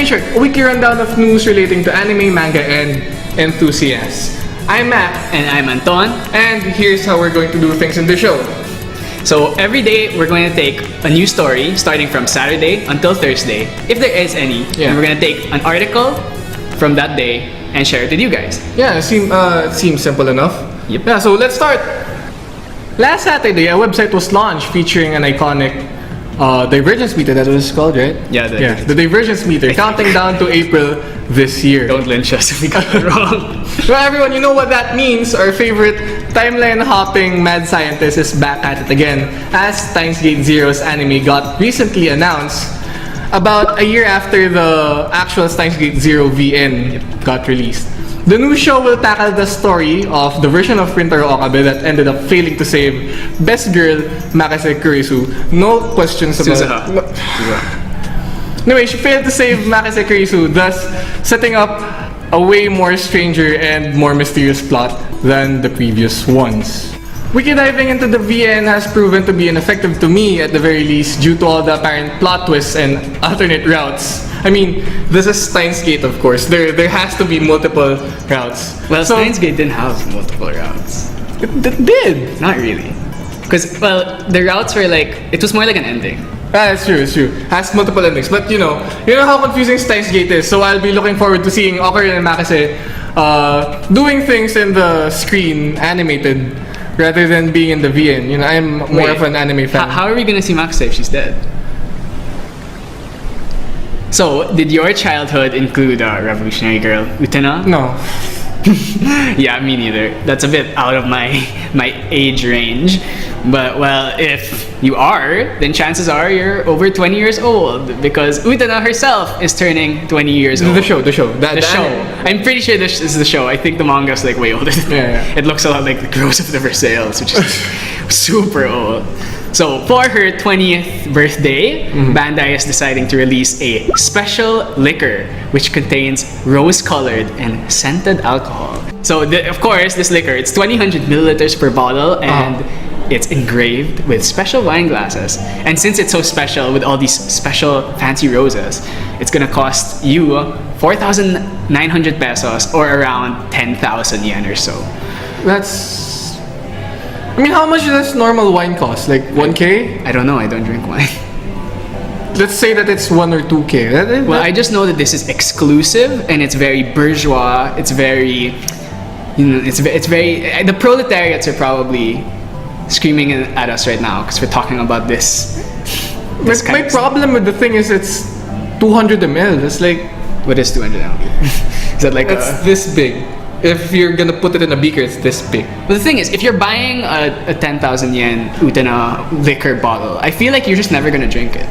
RainCheck, a weekly rundown of news relating to anime, manga, and enthusiasts. I'm Matt. And I'm Anton. And here's how we're going to do things in the show. So every day we're going to take a new story starting from Saturday until Thursday, if there is any. Yeah. And we're going to take an article from that day and share it with you guys. Yeah, it seems simple enough. Yep. Yeah, so let's start. Last Saturday, a website was launched featuring an iconic Divergence meter, that was called, right? Yeah, the Divergence meter, counting down to April this year. Don't lynch us if we got it wrong. Well, everyone, you know what that means. Our favorite timeline-hopping mad scientist is back at it again, as Steins Gate Zero's anime got recently announced about a year after the actual Steins Gate Zero VN got released. The new show will tackle the story of the version of Rintaro Okabe that ended up failing to save best girl Makase Kurisu. No questions about it. Anyway, she failed to save Makase Kurisu, thus setting up a way more stranger and more mysterious plot than the previous ones. Wiki diving into the VN has proven to be ineffective to me at the very least due to all the apparent plot twists and alternate routes. I mean, this is Steins Gate, of course. There has to be multiple routes. Well, Steins Gate didn't have multiple routes. It did. Not really. Because, well, the routes were like, it was more like an ending. It's true. Has multiple endings. But you know how confusing Steins Gate is. So I'll be looking forward to seeing Okabe and Makase doing things in the screen animated rather than being in the VN. You know, I'm more of an anime fan. How are we gonna see Makase if she's dead? So, did your childhood include Revolutionary Girl Utena? No. Yeah, me neither. That's a bit out of my age range. But, well, if you are, then chances are you're over 20 years old because Utena herself is turning 20 years old. The show. The show. I'm pretty sure this is the show. I think the manga's like way older than that. It looks a lot like the Girls of the Versailles, which is super old. So, for her 20th birthday, Bandai is deciding to release a special liquor which contains rose-colored and scented alcohol. So, of course, this liquor, it's 200 milliliters per bottle and it's engraved with special wine glasses. And since it's so special with all these special fancy roses, it's gonna cost you 4,900 pesos or around 10,000 yen or so. I mean, how much does normal wine cost? Like 1K? I don't know, I don't drink wine. Let's say that it's 1 or 2K. Well, I just know that this is exclusive and it's very bourgeois. It's very, it's very. The proletariats are probably screaming at us right now because we're talking about this. My problem with the thing is it's 200 ml. It's like, what is 200 ml? Is that like it's this big. If you're gonna put it in a beaker, it's this big. But the thing is, if you're buying a 10,000 yen Utena liquor bottle, I feel like you're just never gonna drink it.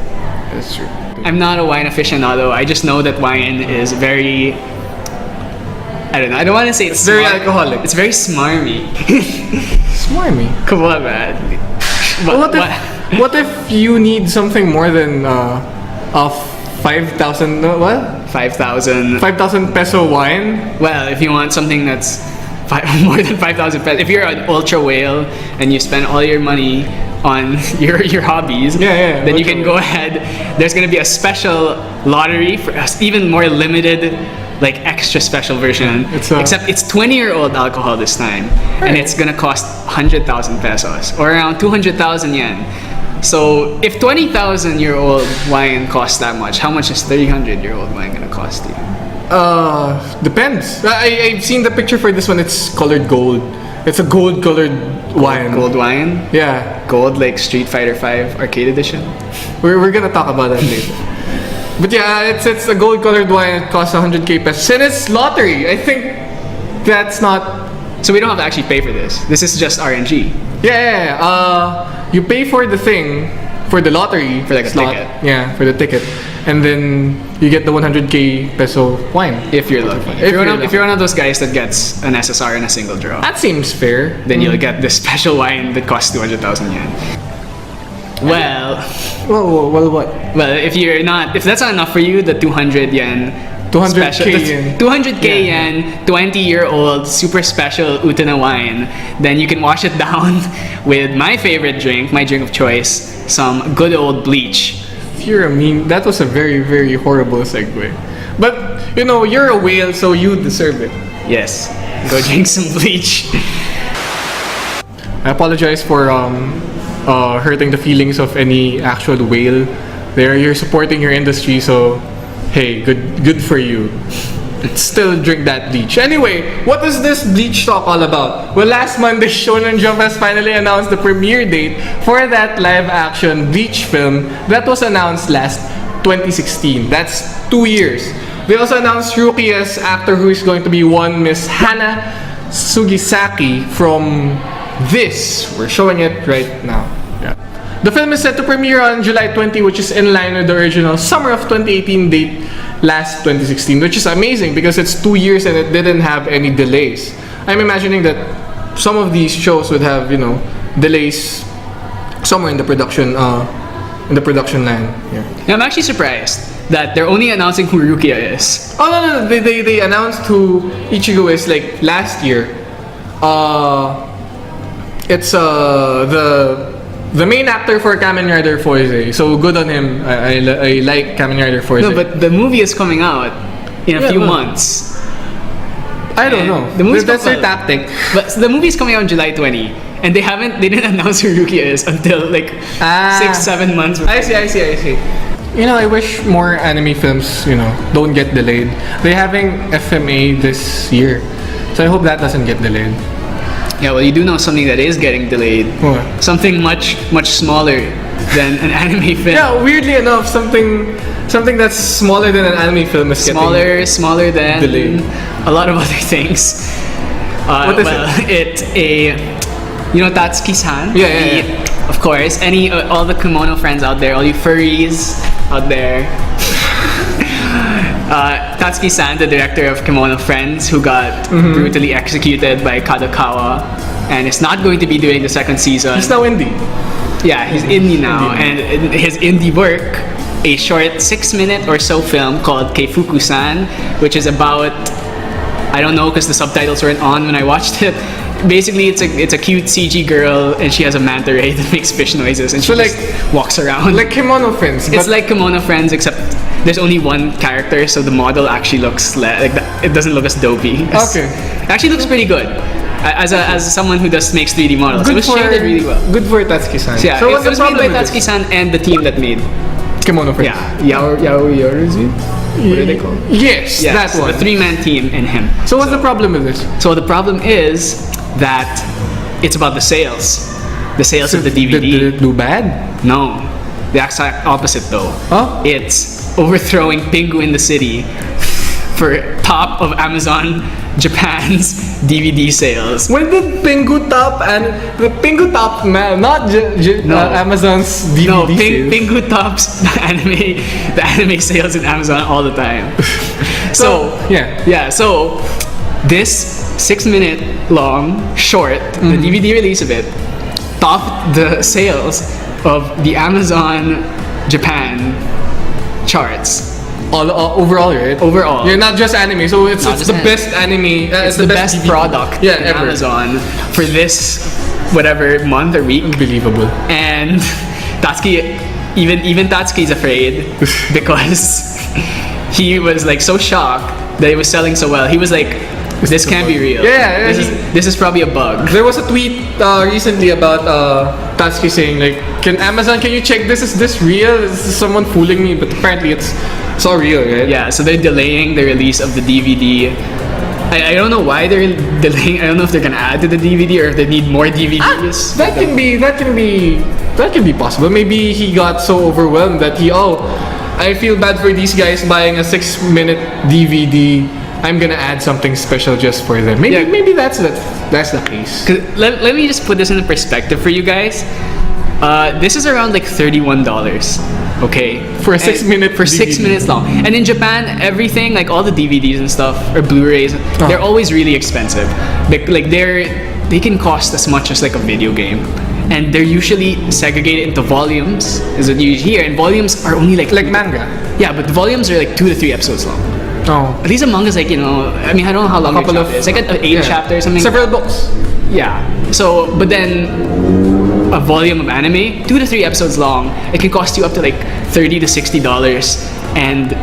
That's true. I'm not a wine aficionado. I just know that wine is very, I don't know. I don't want to say it's very alcoholic. It's very smarmy. Smarmy? Come on, man. What if you need something more than 5,000? What? 5,000 peso wine? Well, if you want something that's more than 5,000 pesos, if you're an ultra whale and you spend all your money on your hobbies, then you can go ahead. There's gonna be a special lottery for us, even more limited, like extra special version. Except it's 20-year-old alcohol this time, and it's gonna cost 100,000 pesos or around 200,000 yen. So if 20,000-year-old wine costs that much, how much is 300-year-old wine gonna cost you? Depends. I've seen the picture for this one. It's colored gold. It's a gold-colored wine. Gold wine? Yeah. Gold like Street Fighter V Arcade Edition? We're gonna talk about that later. But yeah, it's a gold-colored wine. It costs 100k pesos. And it's lottery. I think that's not... So we don't have to actually pay for this. This is just RNG. Yeah. You pay for the thing, for the lottery. For like a slot. ticket. Yeah, for the ticket. And then you get the 100k peso wine. If you're lucky. If you're one of those guys that gets an SSR in a single draw. That seems fair. Then you'll get this special wine that costs 200,000 yen. Well, what? Well, if that's not enough for you, the 200 yen 200k yen, 20-year-old super special Utena wine, then you can wash it down with my favorite drink, my drink of choice, some good old Bleach. You're a meme. That was a very, very horrible segue. But you know, you're a whale, so you deserve it. Yes. Go drink some bleach. I apologize for hurting the feelings of any actual whale. You're supporting your industry, so hey, good for you. Still drink that bleach. Anyway, what is this bleach talk all about? Well, last Monday, Shonen Jump has finally announced the premiere date for that live-action Bleach film that was announced last 2016. That's 2 years. They also announced Rookie as actor who is going to be one Miss Hana Sugisaki from this. We're showing it right now. Yeah. The film is set to premiere on July 20, which is in line with the original summer of 2018 date last 2016, which is amazing because it's 2 years and it didn't have any delays. I'm imagining that some of these shows would have, you know, delays somewhere in the production line. Yeah. I'm actually surprised that they're only announcing who Rukia is. Oh no, they announced who Ichigo is like last year. It's the main actor for Kamen Rider Foise. So good on him. I like Kamen Rider Foise. No, but the movie is coming out in a few months. I don't know. That's their tactic. But the movie's coming out on July 20, and they didn't announce who Rukia is until like 6-7 months before. I see. You know, I wish more anime films, you know, don't get delayed. They're having FMA this year, so I hope that doesn't get delayed. Yeah, well, you do know something that is getting delayed. What? Something much smaller than an anime film. Yeah, weirdly enough, something that's smaller than an anime film is smaller than delayed. A lot of other things. What is it? It's you know Tatsuki-san. Yeah. Of course, all the kimono friends out there, all you furries out there. Tatsuki-san, the director of Kimono Friends, who got brutally executed by Kadokawa, and is not going to be doing the second season. He's now indie. Yeah, he's indie now, and his indie work, a short 6-minute or so film called Keifuku-San, which is about, I don't know because the subtitles weren't on when I watched it. Basically, it's a cute CG girl, and she has a manta ray that makes fish noises, and she just walks around. Like Kimono Friends. It's like Kimono Friends, except there's only one character, so the model actually looks like that. It doesn't look as dopey. Okay. It actually looks pretty good. As someone who makes 3D models, it was shaded really well. Good for Tatsuki-san. So yeah, so it was made by Tatsuki-san and the team that made Kimono Friends. Yeah, Yaoyorozu? What are they called? Yes, that one. The 3-man team and him. So what's the problem with this? So the problem is that it's about the sales. The sales of the DVD. Did it do bad? No. The exact opposite though. Huh? It's overthrowing Pingu in the City for top of Amazon Japan's DVD sales. When did Pingu top Amazon's DVD No, sales? Pingu tops the anime sales in Amazon all the time. So this 6-minute long short, the DVD release of it, topped the sales of the Amazon Japan charts. Overall, right? Overall. You're not just anime, so it's Not just the anime. best anime. It's the best DVD product in ever. Amazon for this whatever month or week. Unbelievable. And Tatsuki, even Tatsuki's afraid because he was like so shocked that it was selling so well. He was like, this can't be real. Yeah, this is probably a bug. There was a tweet recently about Tatsuki saying like, can you check this? Is this real? Is this someone fooling me? But apparently it's all real, right? Yeah, so they're delaying the release of the DVD. I don't know why they're delaying. I don't know if they're gonna add to the DVD or if they need more DVDs. That can be possible. Maybe he got so overwhelmed that I feel bad for these guys buying a 6-minute DVD. I'm gonna add something special just for them. Maybe that's the case. Let me just put this into perspective for you guys. This is around like $31. Okay, for a 6-minute for 6 minutes long. And in Japan, everything like all the DVDs and stuff or Blu-rays, they're always really expensive. Like they can cost as much as like a video game. And they're usually segregated into volumes, is what you hear. And volumes are only like manga. Yeah, but the volumes are like 2 to 3 episodes long. Oh. At least a manga is like, I mean, I don't know how long a chapter is. Like an 8 chapter or something. Several books. Yeah. So, but then a volume of anime, 2 to 3 episodes long, it can cost you up to like $30 to $60. And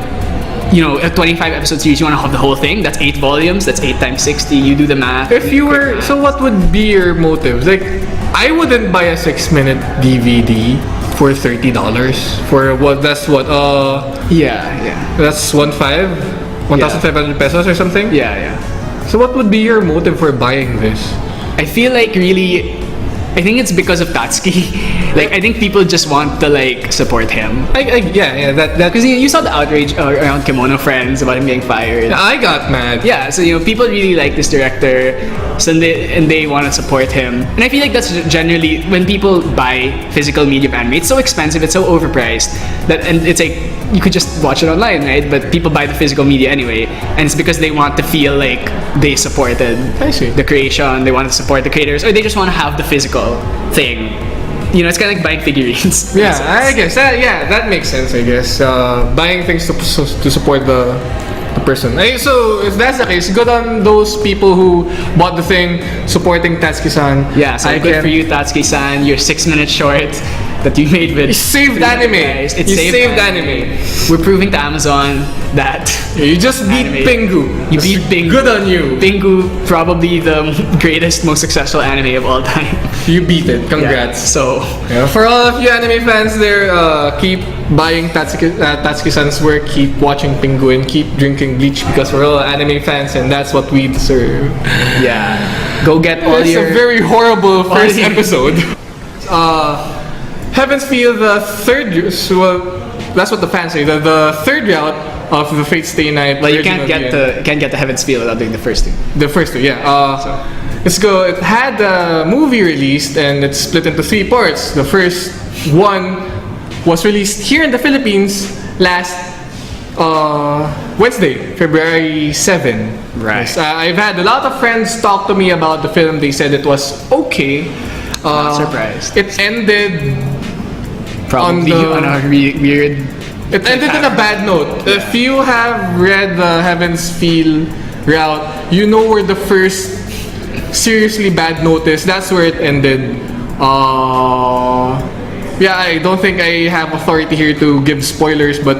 a 25 episode series, you want to have the whole thing. That's 8 volumes. That's 8 times 60. You do the math. If you were, so what would be your motives? Like, I wouldn't buy a 6-minute DVD for $30 for what? That's what? Yeah. That's 1,500 pesos or something. Yeah. So what would be your motive for buying this? I feel like really, I think it's because of Tatsuki. Like, I think people just want to like support him. That Because you saw the outrage around Kimono Friends about him getting fired. I got mad. Yeah, so people really like this director, so they want to support him. And I feel like that's generally when people buy physical media of anime. It's so expensive, it's so overpriced and it's like you could just watch it online, right? But people buy the physical media anyway, and it's because they want to feel like they supported the creation, they want to support the creators, or they just want to have the physical thing. It's kind of like buying figurines. Yeah, I guess that makes sense. I guess buying things to support the person. So if that's the case, good on those people who bought the thing supporting Tatsuki-san. Yeah, so good for you, Tatsuki-san. Your 6-minute short that you made with saved anime. It saved anime. We're proving to Amazon that you just beat Pingu. You beat Pingu. Good on you. Pingu, probably the greatest, most successful anime of all time. You beat it. Congrats. For all of you anime fans there, keep buying Tatsuki-san's work, keep watching Pingu, and keep drinking Bleach because we're all anime fans and that's what we deserve. Yeah. Go get all it's your... It's a very horrible first episode. Heaven's Feel, the third... Well, that's what the fans say. The third route of the Fate Stay Night. But you can't get the Heaven's Feel without doing the first two. The first two, yeah. Let's go. It had a movie released and it's split into 3 parts. The first one was released here in the Philippines last Wednesday, February 7. Right. Yes, I've had a lot of friends talk to me about the film. They said it was okay. Not surprised. It ended probably on a weird... It ended on a bad note. Yeah. If you have read the Heaven's Feel route, you know where the first seriously bad note is. That's where it ended. I don't think I have authority here to give spoilers, but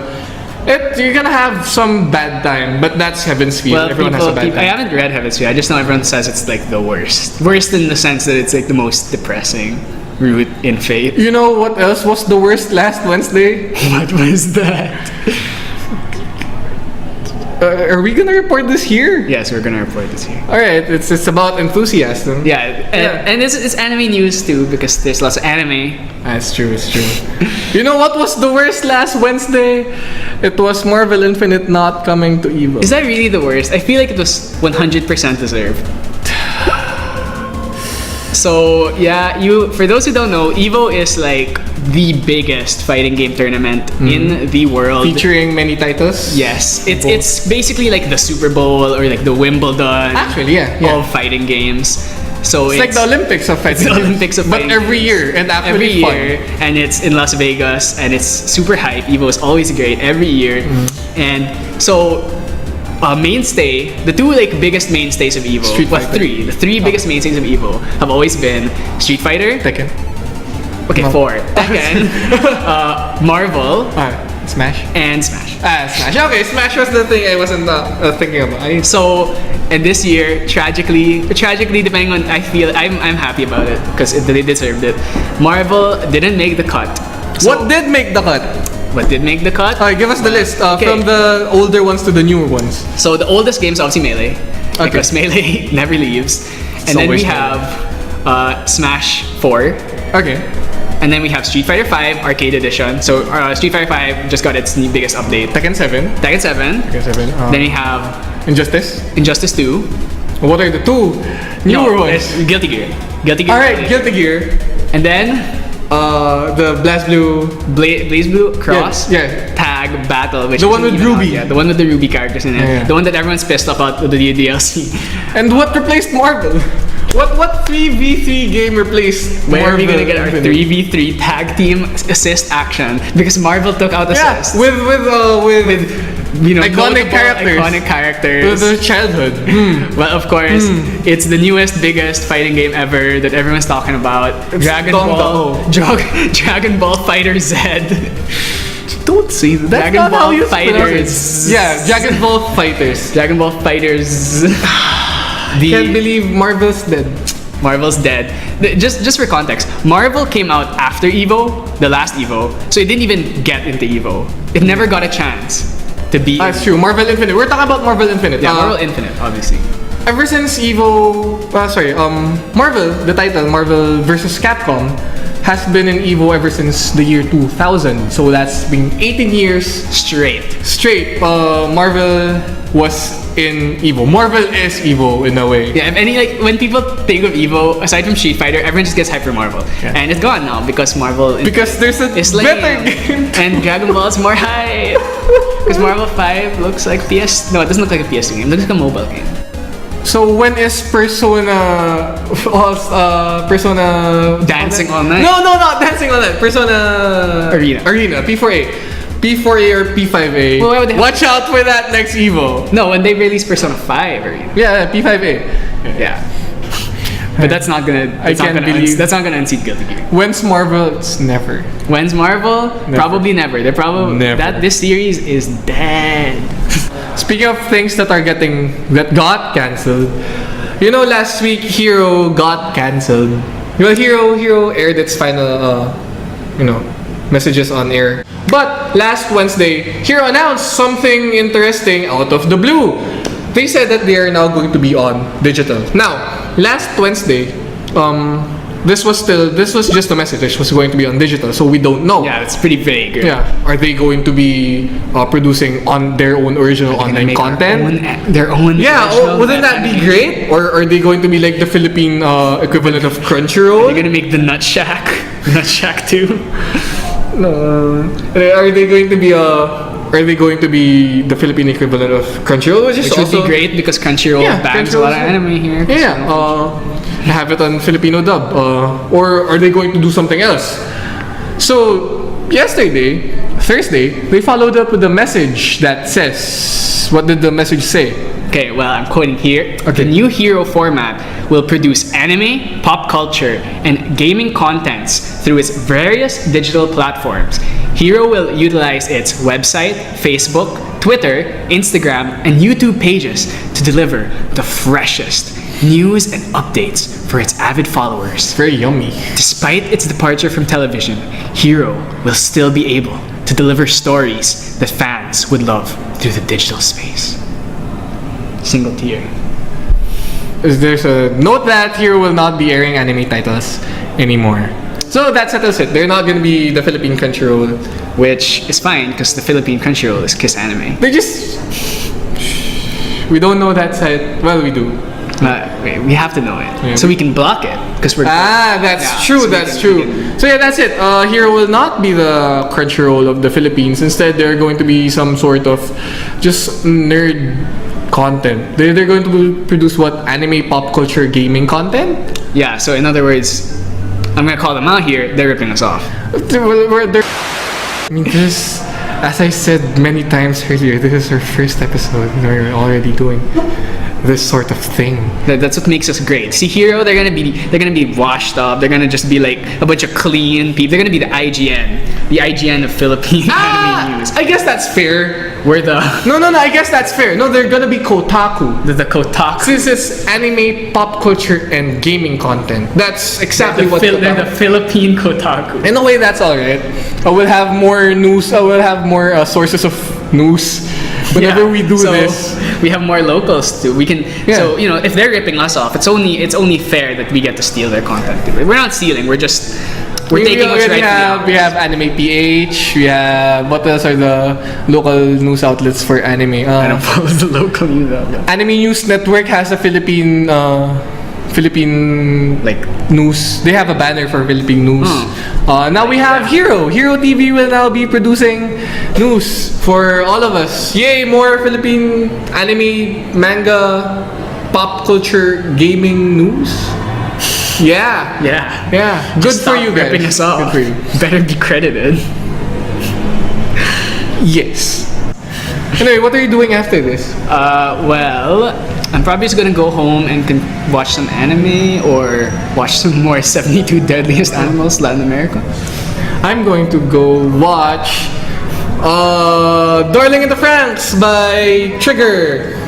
you're gonna have some bad time. But that's Heaven's Feel. Well, everyone has a bad time. I haven't read Heaven's Feel. I just know everyone says it's like the worst. Worst in the sense that it's like the most depressing route in Fate. You know what else was the worst last Wednesday? What was that? Are we gonna report this here? Yes, we're gonna report this here. Alright, it's about enthusiasm. Yeah, and it's anime news too because there's lots of anime. That's true, it's true. You know what was the worst last Wednesday? It was Marvel Infinite not coming to EVO. Is that really the worst? I feel like it was 100% deserved. So yeah, for those who don't know, EVO is like the biggest fighting game tournament in the world, featuring many titles. Yes, it's basically like the Super Bowl or like the Wimbledon. Actually, yeah. Of fighting games. So it's like the Olympics of fighting. It's the Olympics of fighting. But every year and actually every year, and it's in Las Vegas, and it's super hype. EVO is always great every year, and so. Mainstay, the 2 like biggest mainstays of EVO, the 3 biggest mainstays of EVO have always been Street Fighter, Tekken. Okay, 4. Tekken, Marvel, Smash, and Smash. Smash. Okay, Smash was the thing I wasn't thinking about. So, and this year, tragically, depending on, I feel I'm happy about it because they deserved it. Marvel didn't make the cut. So, what did make the cut? What did make the cut? Alright, give us the list from the older ones to the newer ones. So the oldest game is obviously Melee, because Melee never leaves. And then we have Smash 4. Okay. And then we have Street Fighter 5 Arcade Edition. So Street Fighter 5 just got its biggest update. Tekken 7. Tekken 7. Then we have Injustice 2. What are the 2 newer ones? Guilty Gear. Alright, Guilty Gear. And then the Blaze Blue Cross Tag Battle, which the one with Ruby. The one with the Ruby characters in it. Yeah. The one that everyone's pissed about the DLC. And what replaced Marvel? What 3v3 game replaced Where Marvel? Are we gonna get our 3v3 tag team assist action? Because Marvel took out assist. With iconic characters. The childhood. Well, of course, it's the newest, biggest fighting game ever that everyone's talking about. Dragon Ball Fighter Z. Don't say that. That's Dragon not how Ball you pronounce Fighters. it. Yeah, Dragon Ball Fighters. Dragon Ball Fighters. Can't believe Marvel's dead. Marvel's dead. Just for context, Marvel came out after Evo, the last Evo, so it didn't even get into Evo. It never got a chance to be. That's true. Marvel Infinite. We're talking about Marvel Infinite. Yeah, Marvel Infinite, obviously. Ever since Evo, Marvel, the title Marvel vs. Capcom, has been in Evo ever since the year 2000. So that's been 18 years Straight. Marvel was in Evo. Marvel is Evo in a way. Yeah, when people think of Evo, aside from Street Fighter, everyone just gets hyped for Marvel. Yeah. And it's gone now because Marvel Because there's a is better game. And Dragon Ball is more hype. Because Marvel 5 looks like PS. No, it doesn't look like a PS2 game. It looks like a mobile game. So when is Persona Persona Dancing Online? No, not Dancing Online. Persona Arena. P4A. P4A or P5A. Well, why would they have- Watch out for that next Evo. No, when they release Persona 5 Arena. Yeah, P5A. Yeah. But that's not gonna. That's not gonna unseat Guilty Gear. When's Marvel? It's never. When's Marvel? Never. Probably never. They're probably Never. this series is dead. Speaking of things that got cancelled, last week Hero got cancelled. Hero aired its final messages on air. But last Wednesday, Hero announced something interesting out of the blue. They said that they are now going to be on digital. Now, last Wednesday, this was just a message. It was going to be on digital, so we don't know. Yeah, it's pretty vague. Right? Yeah. Are they going to be producing on their own original online content? Their own. Yeah, original wouldn't that be anime. great? Or are they going to be like the Philippine equivalent of Crunchyroll? They're gonna make the Nut Shack. Nut Shack 2. No. Are they going to be the Philippine equivalent of Crunchyroll? Which Would be great because Crunchyroll bans a lot of anime here. Yeah. Have it on Filipino dub. Or are they going to do something else? So Thursday, they followed up with a message that says, what did the message say? Okay, well, I'm quoting here. Okay. The new Hero format will produce anime, pop culture, and gaming contents through its various digital platforms. Hero will utilize its website, Facebook, Twitter, Instagram, and YouTube pages to deliver the freshest news and updates for its avid followers. Very yummy. Despite its departure from television, Hero will still be able to deliver stories that fans would love through the digital space. Single tier. There's a note that Hero will not be airing anime titles anymore. So that settles it. They're not going to be the Philippine Crunchyroll. Which is fine because the Philippine Crunchyroll is Kiss Anime. They just... We don't know that site. Well, we do. Wait, we have to know it. Yeah. So we can block it because we're... That's true. so That's true. So yeah, that's it. Hero will not be the Crunchyroll of the Philippines. Instead, they're going to be some sort of just nerd content. They're going to produce what? Anime, pop culture, gaming content? Yeah, so in other words, I'm going to call them out here. They're ripping us off. I mean, as I said many times earlier, this is our first episode and we're already doing this sort of thing. That's what makes us great. See, Hero, they're gonna be washed up. They're gonna just be like a bunch of clean people. They're gonna be the IGN of Philippine anime news. I guess that's fair. We're the No, I guess that's fair. No, they're gonna be Kotaku. the Kotaku. Since it's anime, pop culture, and gaming content. That's exactly what They're Kotaku. the Philippine Kotaku. In a way, that's alright. We'll have more news. We'll have more sources of news whenever we do this. We have more locals too. We can. Yeah. So if they're ripping us off, it's only fair that we get to steal their content. We're not stealing. We're taking what's right. We have Anime PH. We have what else are the local news outlets for anime? I don't follow the local news outlet. Anime News Network has a Philippine like news. They have a banner for Philippine news. Now we have Hero. Hero TV will now be producing news for all of us. Yay! More Philippine anime, manga, pop culture, gaming news. Yeah. Good Just for stop you guys. ripping us off. Good for you. Better be credited. Yes. Anyway, what are you doing after this? Well, I'm probably just gonna go home and watch some anime or watch some more 72 Deadliest Animals Latin America. I'm going to go watch Darling in the Franxx by Trigger.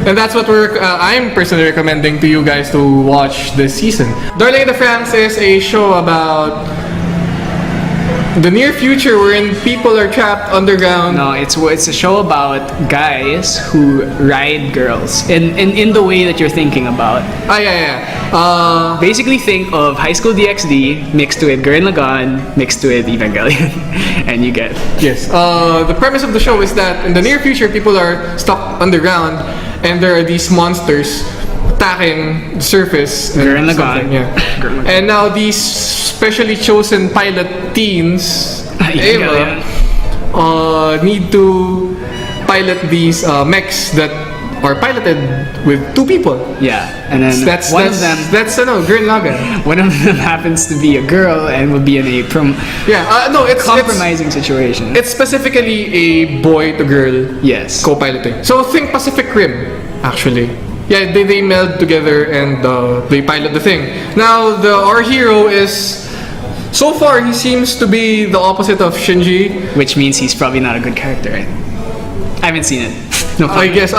And that's what I'm personally recommending to you guys to watch this season. Darling in the Franxx is a show about the near future wherein people are trapped underground. No, it's a show about guys who ride girls in the way that you're thinking about. Basically think of High School DxD mixed with Gurren Lagann mixed with Evangelion and you get... Yes. The premise of the show is that in the near future people are stuck underground and there are these monsters attacking the surface. Gurren Lagann. Yeah. And now these specially chosen pilot teens need to pilot these mechs that are piloted with two people. Yeah, and then one of them Gurren Lagann. One of them happens to be a girl and will be in a compromising situation. It's specifically a boy to girl co-piloting. So think Pacific Rim, actually. Yeah, they meld together and they pilot the thing. Now our hero is. So far, he seems to be the opposite of Shinji. Which means he's probably not a good character, right? I haven't seen it. No I guess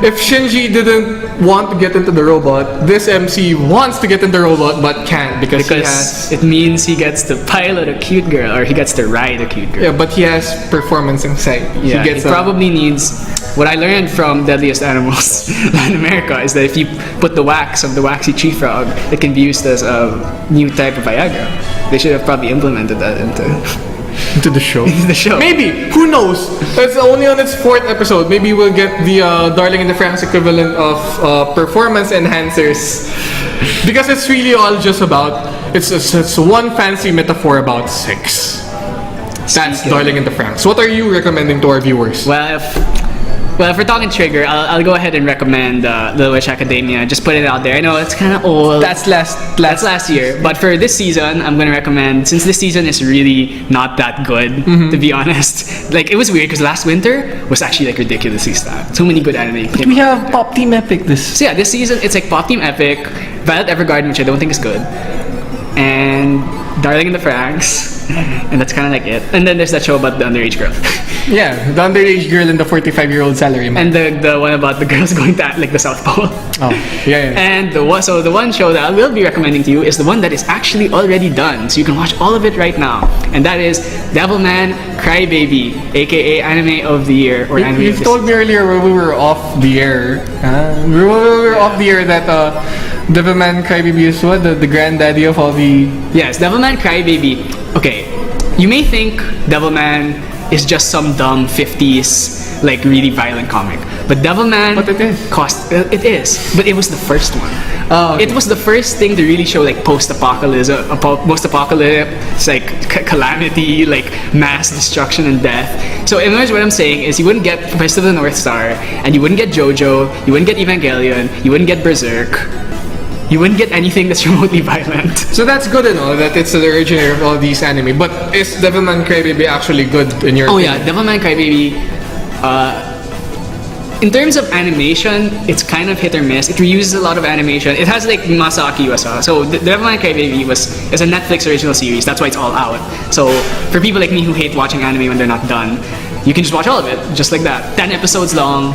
if Shinji didn't want to get into the robot, this MC wants to get into the robot but can't because it means he gets to pilot a cute girl or he gets to ride a cute girl. Yeah, but he has performance anxiety. Yeah, he probably needs... What I learned from Deadliest Animals Latin America is that if you put the wax of the waxy tree frog, it can be used as a new type of Viagra. They should have probably implemented that into the show. The show. Maybe. Who knows? It's only on its 4th episode. Maybe we'll get the Darling in the Franxx equivalent of performance enhancers. Because it's really all just about... It's one fancy metaphor about sex. That's Darling in the Franxx. What are you recommending to our viewers? Well, if we're talking Trigger, I'll go ahead and recommend Little Witch Academia. Just put it out there. I know it's kind of old. That's last year. But for this season, I'm going to recommend, since this season is really not that good, to be honest. Like, it was weird because last winter was actually like ridiculously stacked. So many good anime. But we have Pop Team Epic this. So yeah, this season it's like Pop Team Epic, Violet Evergarden, which I don't think is good, and Darling in the Franxx, and that's kind of like it. And then there's that show about the underage girl. Yeah, the underage girl and the 45-year-old salaryman. And the one about the girls going to like the South Pole. Oh, yeah. And the one show that I will be recommending to you is the one that is actually already done, so you can watch all of it right now. And that is Devilman Crybaby, aka Anime of the Year or Anime. You told me earlier when we were off the air. We were off the air that Devilman Crybaby is what the granddaddy of all the. Yes, Devilman Crybaby. Okay, you may think Devilman is just some dumb 50s like really violent comic, but Devilman it is, but it was the first one. Okay. It was the first thing to really show like post-apocalypse like calamity, like mass destruction and death. So in other words, what I'm saying is you wouldn't get Fist of the North Star, and you wouldn't get JoJo, you wouldn't get Evangelion, you wouldn't get Berserk. You wouldn't get anything that's remotely violent. So that's good and all, that it's the originator of all these anime. But is Devilman Crybaby actually good in your opinion? Oh yeah, Devilman Crybaby, in terms of animation, it's kind of hit or miss. It reuses a lot of animation. It has like Masaaki Yuasa. So Devilman Crybaby is a Netflix original series. That's why it's all out. So for people like me who hate watching anime when they're not done, you can just watch all of it, just like that. 10 episodes long.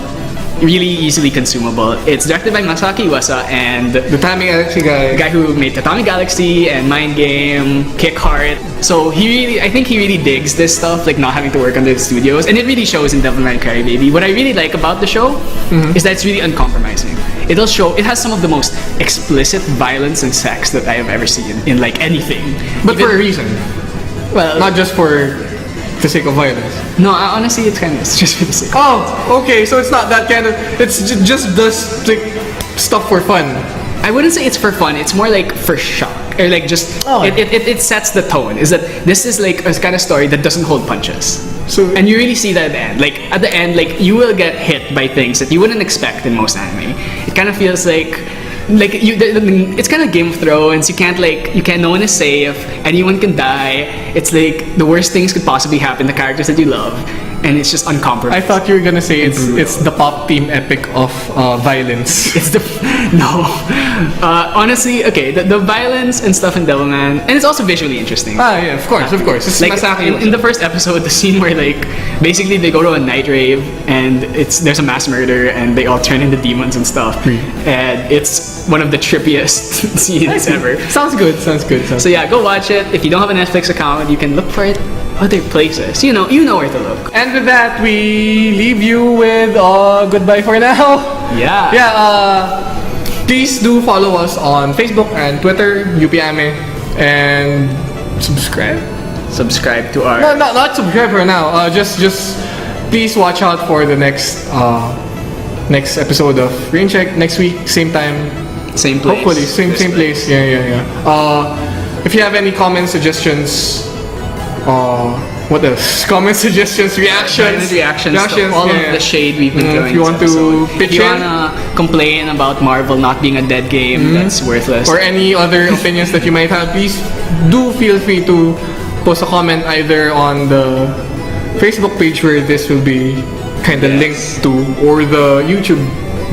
Really easily consumable. It's directed by Masaaki Yuasa and the Tatami Galaxy guy. The guy who made Tatami Galaxy and Mind Game, Kick Heart. So I think he really digs this stuff, like not having to work under the studios, and it really shows in Devilman Crybaby. What I really like about the show is that it's really uncompromising. It has some of the most explicit violence and sex that I have ever seen in like anything. But for a reason. Well, not just for the sake of violence. No, honestly, it's just for the sake. Oh, okay. So it's not that kind of. It's just this like stuff for fun. I wouldn't say it's for fun. It's more like for shock, or like just it sets the tone. Is that this is like a kind of story that doesn't hold punches. So and you really see that at the end. Like at the end, like you will get hit by things that you wouldn't expect in most anime. It kind of feels like it's kind of Game of Thrones. No one is safe. Anyone can die. It's like the worst things could possibly happen to characters that you love. and it's just uncompromised. I thought you were gonna say brutal. it's the pop team epic of violence. It's the no. Honestly, okay, the violence and stuff in Devilman, and it's also visually interesting. Yeah, of course. It's Like Masaki. in the first episode, the scene where like basically they go to a night rave and there's a mass murder and they all turn into demons and stuff, and it's one of the trippiest scenes ever. Sounds good. So yeah, go watch it. If you don't have a Netflix account, you can look for it other places. You know where to look. And with that, we leave you with goodbye for now. Yeah. Please do follow us on Facebook and Twitter, UPAME, and subscribe. Subscribe to our. No, not subscribe for now. Just please watch out for the next episode of RainCheck next week, same time, same place. hopefully same place. Yeah. If you have any comments, suggestions, what else? Comments, suggestions, reactions to all of the shade we've been throwing. If you want to pitch if you in, wanna complain about Marvel not being a dead game that's worthless, or any other opinions that you might have, please do feel free to post a comment either on the Facebook page where this will be kind of linked to, or the YouTube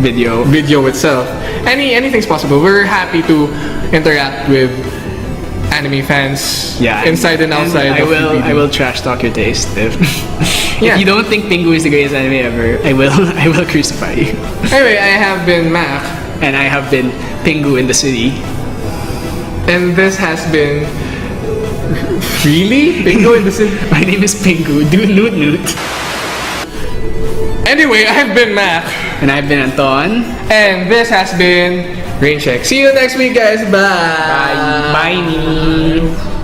video itself. Anything's possible. We're happy to interact with anime fans, inside and outside. I will trash talk your taste if you don't think Pingu is the greatest anime ever. I will crucify you. Anyway, I have been Mac, and I have been Pingu in the city, and this has been really Pingu in the city. My name is Pingu. Do noot. Anyway, I've been Mac, and I've been Anton, and this has been RainCheck. See you next week, guys. Bye. Bye.